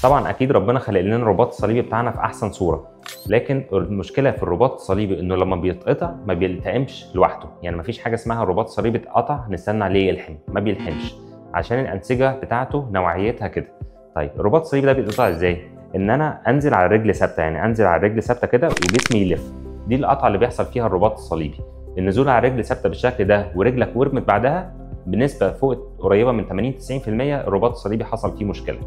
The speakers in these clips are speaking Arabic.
طبعا اكيد ربنا خلق لنا الرباط الصليبي بتاعنا في احسن صوره، لكن المشكله في الرباط الصليبي انه لما بيتقطع ما بيلتئمش لوحده. يعني ما فيش حاجه اسمها الرباط الصليبي اتقطع نستنى عليه يلحم، ما بيلحمش عشان الانسجه بتاعته نوعيتها كده. طيب الرباط الصليبي ده بيتقطع ازاي؟ ان انا انزل على رجل ثابته، يعني انزل على رجل ثابته كده وجسمي يلف. دي القطعه اللي بيحصل فيها الرباط الصليبي. النزول على رجل ثابته بالشكل ده ورجلك ورمت بعدها بنسبه فوق قريبه من 80 90% الرباط الصليبي حصل فيه مشكله.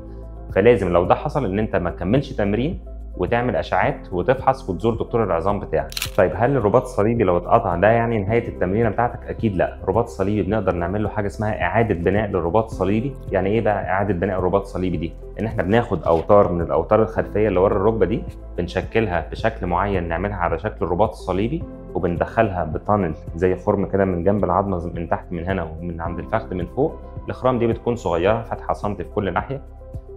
فلازم لو ده حصل ان انت ما تكملش تمرين وتعمل اشعاعات وتفحص وتزور دكتور العظام بتاعك. طيب هل الرباط الصليبي لو اتقطع ده يعني نهايه التمرينه بتاعتك؟ اكيد لا. الرباط الصليبي بنقدر نعمل له حاجه اسمها اعاده بناء للرباط الصليبي. يعني ايه بقى اعاده بناء الرباط الصليبي دي؟ ان احنا بناخد اوتار من الاوتار الخلفيه اللي ورا الركبه دي، بنشكلها بشكل معين نعملها على شكل الرباط الصليبي، وبندخلها بتانل زي خرم كده من جنب العظمه من تحت من هنا ومن عند الفخذ من فوق. الخرام دي بتكون صغيره فتحه سنتي في كل ناحيه،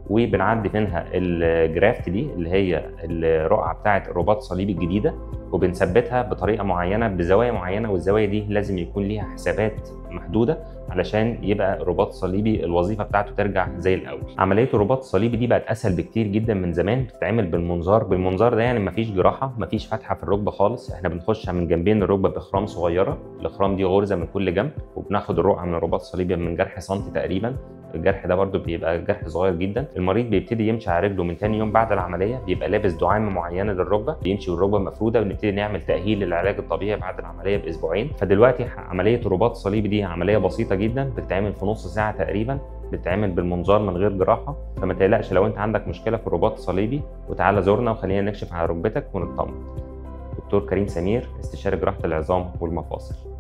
وبنعدي منها الجرافت دي اللي هي الرقعه بتاعه الرباط الصليبي الجديده، وبنثبتها بطريقه معينه بزوايا معينه، والزوايا دي لازم يكون ليها حسابات محدوده علشان يبقى الرباط الصليبي الوظيفه بتاعته ترجع زي الاول. عمليه الرباط الصليبي دي بقت اسهل بكتير جدا من زمان، بتتعمل بالمنظار. بالمنظار ده يعني مفيش جراحه، مفيش فتحه في الركبه خالص، احنا بنخشها من جنبين الركبه باخرام صغيره. الاخرام دي غرزه من كل جنب، وبناخد الرقعه من الرباط الصليبي من جرح سنتي تقريبا. الجرح ده برده بيبقى جرح صغير جدا. المريض بيبتدي يمشي على رجله من تاني يوم بعد العمليه، بيبقى لابس دعامه معينه للركبه، بيمشي والركبه مفروده، ونبتدي نعمل تاهيل للعلاج الطبيعي بعد العمليه باسبوعين. فدلوقتي عمليه الرباط الصليبي دي عمليه بسيطه جدا، بتتعمل في نص ساعه تقريبا، بتتعمل بالمنظار من غير جراحه. فما تقلقش لو انت عندك مشكله في الرباط الصليبي، وتعالى زورنا وخلينا نكشف على ركبتك ونطمن. دكتور كريم سمير، استشاري جراحه العظام والمفاصل.